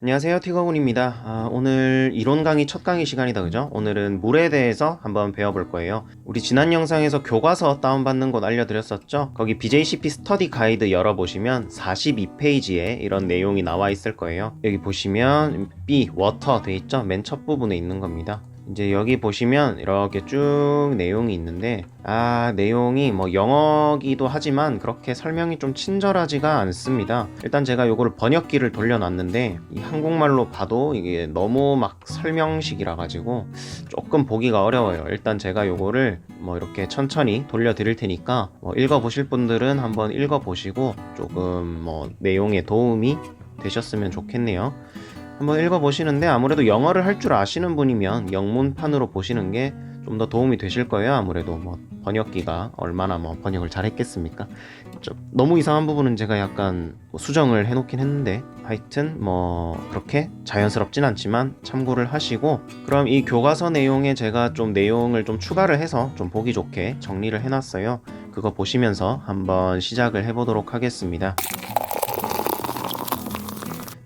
안녕하세요. 티거군입니다. 오늘 이론 강의 첫 강의 시간이다, 그죠? 오늘은 물에 대해서 한번 배워볼 거예요. 우리 지난 영상에서 교과서 다운받는 곳 알려드렸었죠? 거기 BJCP 스터디 가이드 열어보시면 42페이지에 이런 내용이 나와 있을 거예요. 여기 보시면 B, 워터 돼 있죠? 맨 첫 부분에 있는 겁니다. 이제 여기 보시면 이렇게 쭉 내용이 있는데 내용이 뭐 영어기도 하지만 그렇게 설명이 좀 친절하지가 않습니다. 일단 제가 요거를 번역기를 돌려놨는데 이 한국말로 봐도 이게 너무 막 설명식이라 가지고 조금 보기가 어려워요. 일단 제가 요거를 뭐 이렇게 천천히 돌려드릴 테니까 뭐 읽어보실 분들은 한번 읽어보시고 조금 뭐 내용에 도움이 되셨으면 좋겠네요. 한번 읽어보시는데 아무래도 영어를 할 줄 아시는 분이면 영문판으로 보시는 게 좀 더 도움이 되실 거예요. 아무래도 뭐 번역기가 얼마나 뭐 번역을 잘 했겠습니까? 너무 이상한 부분은 제가 약간 수정을 해놓긴 했는데 하여튼 뭐 그렇게 자연스럽진 않지만 참고를 하시고, 그럼 이 교과서 내용에 제가 좀 내용을 좀 추가를 해서 좀 보기 좋게 정리를 해놨어요. 그거 보시면서 한번 시작을 해보도록 하겠습니다.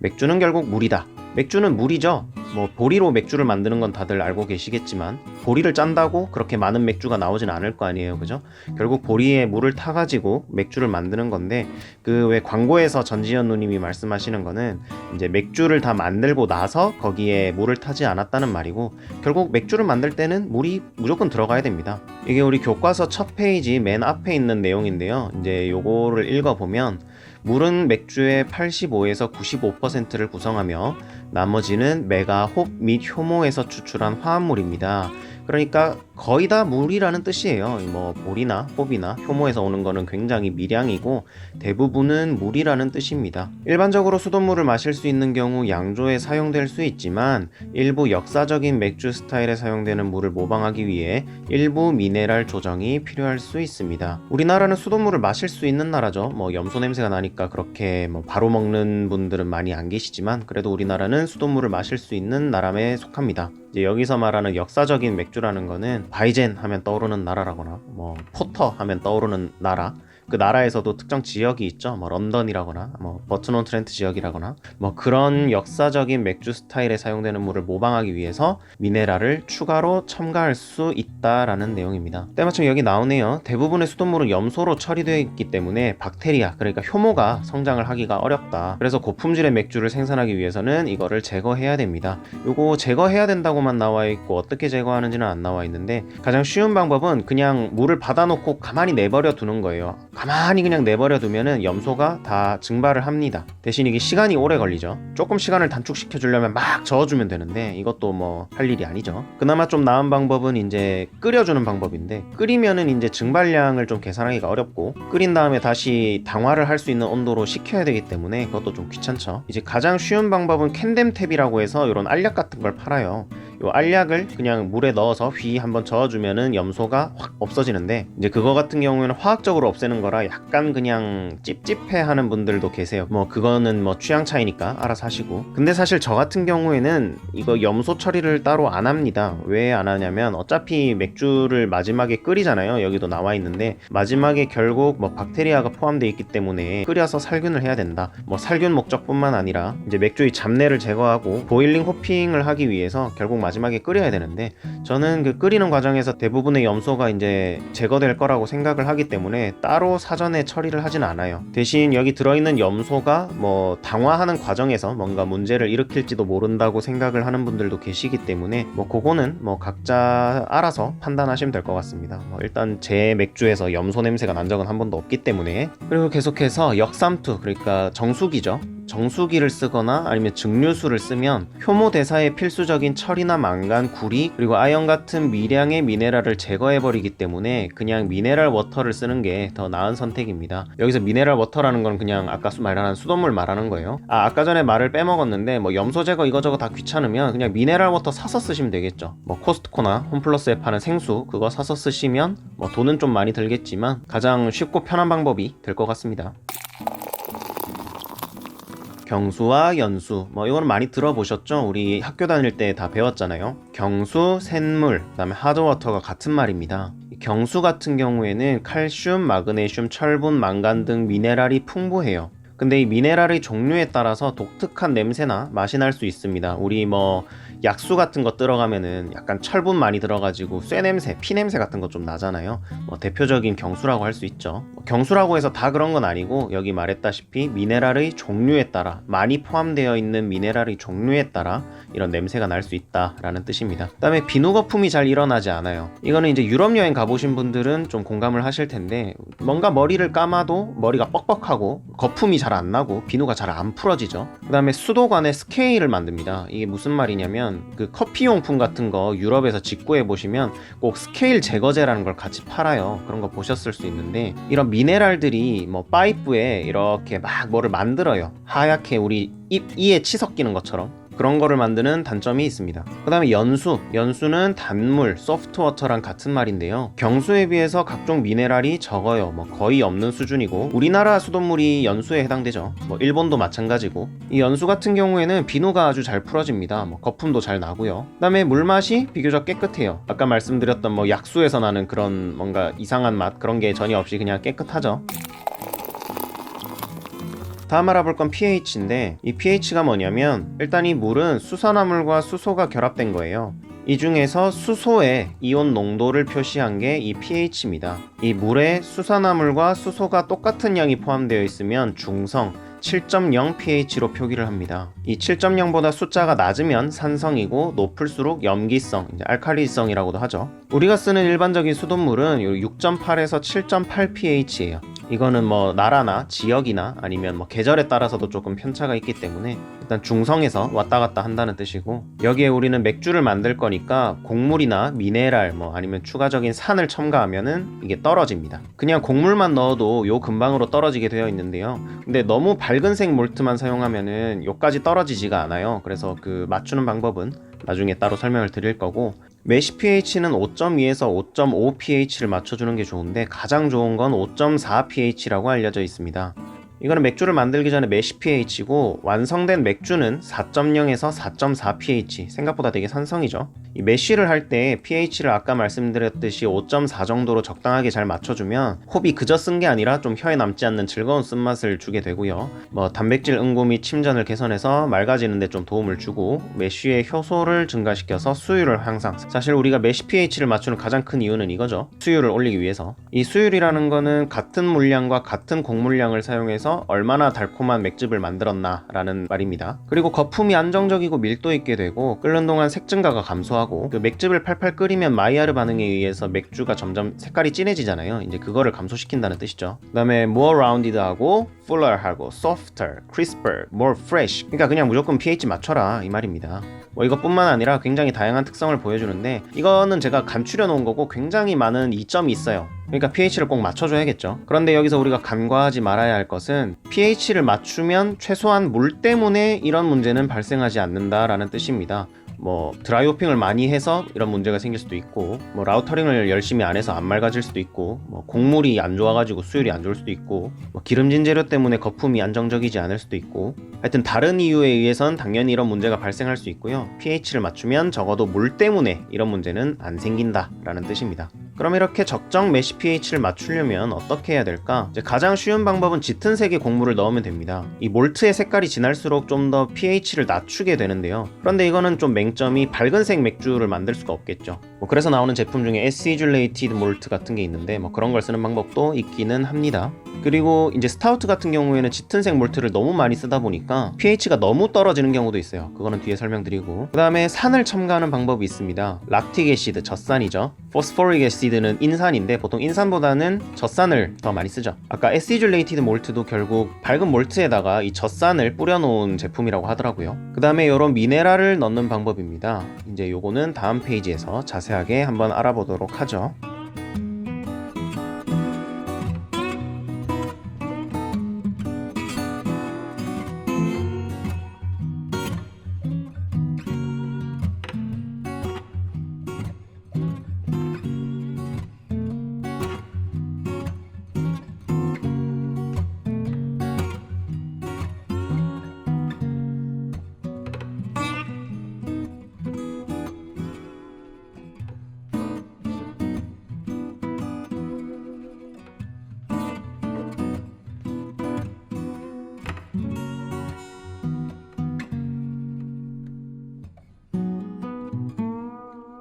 맥주는 결국 물이다. 맥주는 물이죠. 뭐 보리로 맥주를 만드는 건 다들 알고 계시겠지만 보리를 짠다고 그렇게 많은 맥주가 나오진 않을 거 아니에요, 그죠? 결국 보리에 물을 타가지고 맥주를 만드는 건데, 그 왜 광고에서 전지현 누님이 말씀하시는 거는 이제 맥주를 다 만들고 나서 거기에 물을 타지 않았다는 말이고, 결국 맥주를 만들 때는 물이 무조건 들어가야 됩니다. 이게 우리 교과서 첫 페이지 맨 앞에 있는 내용인데요. 이제 요거를 읽어보면 물은 맥주의 85에서 95%를 구성하며 나머지는 메가, 홉 및 효모에서 추출한 화합물입니다. 그러니까 거의 다 물이라는 뜻이에요. 뭐 보리나 홉이나 효모에서 오는 거는 굉장히 미량이고 대부분은 물이라는 뜻입니다. 일반적으로 수돗물을 마실 수 있는 경우 양조에 사용될 수 있지만 일부 역사적인 맥주 스타일에 사용되는 물을 모방하기 위해 일부 미네랄 조정이 필요할 수 있습니다. 우리나라는 수돗물을 마실 수 있는 나라죠. 뭐 염소 냄새가 나니까 그렇게 뭐 바로 먹는 분들은 많이 안 계시지만 그래도 우리나라는 수돗물을 마실 수 있는 나라에 속합니다. 이제 여기서 말하는 역사적인 맥주라는 거는 바이젠 하면 떠오르는 나라라거나 뭐 포터 하면 떠오르는 나라, 그 나라에서도 특정 지역이 있죠. 뭐 런던이라거나 뭐 버튼온 트렌트 지역이라거나 뭐 그런 역사적인 맥주 스타일에 사용되는 물을 모방하기 위해서 미네랄을 추가로 첨가할 수 있다라는 내용입니다. 때마침 여기 나오네요. 대부분의 수돗물은 염소로 처리되어 있기 때문에 박테리아, 그러니까 효모가 성장을 하기가 어렵다. 그래서 고품질의 맥주를 생산하기 위해서는 이거를 제거해야 됩니다. 요거 제거해야 된다고만 나와 있고 어떻게 제거하는지는 안 나와 있는데, 가장 쉬운 방법은 그냥 물을 받아놓고 가만히 내버려 두는 거예요. 가만히 그냥 내버려 두면은 염소가 다 증발을 합니다. 대신 이게 시간이 오래 걸리죠. 조금 시간을 단축시켜 주려면 막 저어주면 되는데 이것도 뭐 할 일이 아니죠. 그나마 좀 나은 방법은 이제 끓여주는 방법인데, 끓이면은 이제 증발량을 좀 계산하기가 어렵고 끓인 다음에 다시 당화를 할 수 있는 온도로 식혀야 되기 때문에 그것도 좀 귀찮죠. 이제 가장 쉬운 방법은 캔뎀탭이라고 해서 이런 알약 같은 걸 팔아요. 요 알약을 그냥 물에 넣어서 휘 한번 저어주면은 염소가 확 없어지는데, 이제 그거 같은 경우에는 화학적으로 없애는 거라 약간 그냥 찝찝해 하는 분들도 계세요. 뭐 그거는 뭐 취향 차이니까 알아서 하시고, 근데 사실 저 같은 경우에는 이거 염소 처리를 따로 안 합니다. 왜 안 하냐면 어차피 맥주를 마지막에 끓이잖아요. 여기도 나와 있는데 마지막에 결국 뭐 박테리아가 포함되어 있기 때문에 끓여서 살균을 해야 된다. 뭐 살균 목적뿐만 아니라 이제 맥주의 잡내를 제거하고 보일링 호핑을 하기 위해서 결국 마지막에 끓여야 되는데, 저는 그 끓이는 과정에서 대부분의 염소가 이제 제거될 거라고 생각을 하기 때문에 따로 사전에 처리를 하진 않아요. 대신 여기 들어있는 염소가 뭐 당화하는 과정에서 뭔가 문제를 일으킬지도 모른다고 생각을 하는 분들도 계시기 때문에 뭐 그거는 뭐 각자 알아서 판단하시면 될 것 같습니다. 뭐 일단 제 맥주에서 염소 냄새가 난 적은 한 번도 없기 때문에. 그리고 계속해서 역삼투, 그러니까 정수기죠. 정수기를 쓰거나 아니면 증류수를 쓰면 효모 대사에 필수적인 철이나 망간, 구리, 그리고 아연 같은 미량의 미네랄을 제거해버리기 때문에 그냥 미네랄 워터를 쓰는 게 더 나은 선택입니다. 여기서 미네랄 워터라는 건 그냥 아까 말하는 수돗물 말하는 거예요. 아까 전에 말을 빼먹었는데 뭐 염소 제거 이거저거 다 귀찮으면 그냥 미네랄 워터 사서 쓰시면 되겠죠. 뭐 코스트코나 홈플러스에 파는 생수 그거 사서 쓰시면 뭐 돈은 좀 많이 들겠지만 가장 쉽고 편한 방법이 될 것 같습니다. 경수와 연수, 뭐 이거는 많이 들어보셨죠? 우리 학교 다닐 때 다 배웠잖아요. 경수, 샘물, 그다음에 하드워터가 같은 말입니다. 경수 같은 경우에는 칼슘, 마그네슘, 철분, 망간 등 미네랄이 풍부해요. 근데 이 미네랄의 종류에 따라서 독특한 냄새나 맛이 날 수 있습니다. 우리 뭐 약수 같은 거 들어가면은 약간 철분 많이 들어가지고 쇠 냄새, 피 냄새 같은 거 좀 나잖아요. 뭐 대표적인 경수라고 할 수 있죠. 경수라고 해서 다 그런 건 아니고 여기 말했다시피 미네랄의 종류에 따라, 많이 포함되어 있는 미네랄의 종류에 따라 이런 냄새가 날 수 있다라는 뜻입니다. 그다음에 비누 거품이 잘 일어나지 않아요. 이거는 이제 유럽 여행 가보신 분들은 좀 공감을 하실 텐데, 뭔가 머리를 감아도 머리가 뻑뻑하고 거품이 잘 안 나고 비누가 잘 안 풀어지죠. 그다음에 수도관에 스케일을 만듭니다. 이게 무슨 말이냐면 그 커피 용품 같은 거 유럽에서 직구해 보시면 꼭 스케일 제거제라는 걸 같이 팔아요. 그런 거 보셨을 수 있는데, 이런 미네랄들이 뭐 파이프에 이렇게 막 뭐를 만들어요. 하얗게 우리 이에 치 섞이는 것처럼 그런 거를 만드는 단점이 있습니다. 그 다음에 연수는 단물, 소프트워터랑 같은 말인데요. 경수에 비해서 각종 미네랄이 적어요. 뭐 거의 없는 수준이고, 우리나라 수돗물이 연수에 해당되죠. 뭐 일본도 마찬가지고. 이 연수 같은 경우에는 비누가 아주 잘 풀어집니다. 뭐 거품도 잘 나고요. 그 다음에 물맛이 비교적 깨끗해요. 아까 말씀드렸던 뭐 약수에서 나는 그런 뭔가 이상한 맛, 그런 게 전혀 없이 그냥 깨끗하죠. 다음 알아볼 건 pH인데, 이 pH가 뭐냐면 일단 이 물은 수산화물과 수소가 결합된 거예요. 이 중에서 수소의 이온 농도를 표시한 게 이 pH입니다. 이 물에 수산화물과 수소가 똑같은 양이 포함되어 있으면 중성 7.0 pH로 표기를 합니다. 이 7.0보다 숫자가 낮으면 산성이고 높을수록 염기성, 이제 알칼리성이라고도 하죠. 우리가 쓰는 일반적인 수돗물은 6.8에서 7.8 pH예요. 이거는 뭐 나라나 지역이나 아니면 뭐 계절에 따라서도 조금 편차가 있기 때문에 일단 중성에서 왔다 갔다 한다는 뜻이고, 여기에 우리는 맥주를 만들 거니까 곡물이나 미네랄 뭐 아니면 추가적인 산을 첨가하면은 이게 떨어집니다. 그냥 곡물만 넣어도 요 근방으로 떨어지게 되어 있는데요. 근데 너무 밝은색 몰트만 사용하면은 요까지 떨어지지가 않아요. 그래서 그 맞추는 방법은 나중에 따로 설명을 드릴 거고, 메쉬 pH는 5.2에서 5.5 pH를 맞춰주는 게 좋은데 가장 좋은 건 5.4 pH라고 알려져 있습니다. 이거는 맥주를 만들기 전에 메쉬 pH고, 완성된 맥주는 4.0에서 4.4 pH, 생각보다 되게 산성이죠. 이 메쉬를 할 때 pH를 아까 말씀드렸듯이 5.4 정도로 적당하게 잘 맞춰주면 호흡이 그저 쓴 게 아니라 좀 혀에 남지 않는 즐거운 쓴맛을 주게 되고요. 뭐 단백질 응고 및 침전을 개선해서 맑아지는 데 좀 도움을 주고, 메쉬의 효소를 증가시켜서 수율을 향상. 사실 우리가 메쉬 pH를 맞추는 가장 큰 이유는 이거죠. 수율을 올리기 위해서. 이 수율이라는 거는 같은 물량과 같은 곡물량을 사용해서 얼마나 달콤한 맥즙을 만들었나 라는 말입니다. 그리고 거품이 안정적이고 밀도 있게 되고, 끓는 동안 색 증가가 감소하고, 그 맥즙을 팔팔 끓이면 마이야르 반응에 의해서 맥주가 점점 색깔이 진해지잖아요. 이제 그거를 감소시킨다는 뜻이죠. 그 다음에 more rounded하고 fuller하고 softer, crisper, more fresh. 그러니까 그냥 무조건 pH 맞춰라 이 말입니다. 뭐 이것뿐만 아니라 굉장히 다양한 특성을 보여주는데, 이거는 제가 간추려 놓은 거고 굉장히 많은 이점이 있어요. 그러니까 pH를 꼭 맞춰줘야겠죠. 그런데 여기서 우리가 간과하지 말아야 할 것은, pH를 맞추면 최소한 물 때문에 이런 문제는 발생하지 않는다라는 뜻입니다. 뭐 드라이호핑을 많이 해서 이런 문제가 생길 수도 있고, 뭐 라우터링을 열심히 안 해서 안 맑아질 수도 있고, 뭐 곡물이 안 좋아가지고 수율이 안 좋을 수도 있고, 뭐 기름진 재료 때문에 거품이 안정적이지 않을 수도 있고, 하여튼 다른 이유에 의해선 당연히 이런 문제가 발생할 수 있고요. pH를 맞추면 적어도 물 때문에 이런 문제는 안 생긴다 라는 뜻입니다. 그럼 이렇게 적정 메쉬 pH를 맞추려면 어떻게 해야 될까? 이제 가장 쉬운 방법은 짙은 색의 곡물을 넣으면 됩니다. 이 몰트의 색깔이 진할수록 좀 더 pH를 낮추게 되는데요. 그런데 이거는 좀 맹점이 밝은색 맥주를 만들 수가 없겠죠. 뭐 그래서 나오는 제품 중에 acidulated malt 같은 게 있는데, 뭐 그런 걸 쓰는 방법도 있기는 합니다. 그리고 이제 스타우트 같은 경우에는 짙은색 몰트를 너무 많이 쓰다 보니까 pH가 너무 떨어지는 경우도 있어요. 그거는 뒤에 설명드리고, 그 다음에 산을 첨가하는 방법이 있습니다. 락틱 애시드, 젖산이죠. 포스포릭 애시드는 인산인데 보통 인산보다는 젖산을 더 많이 쓰죠. 아까 acidulated malt도 결국 밝은 몰트에다가 이 젖산을 뿌려놓은 제품이라고 하더라고요. 그 다음에 이런 미네랄을 넣는 방법입니다. 이제 요거는 다음 페이지에서 자세하게 한번 알아보도록 하죠.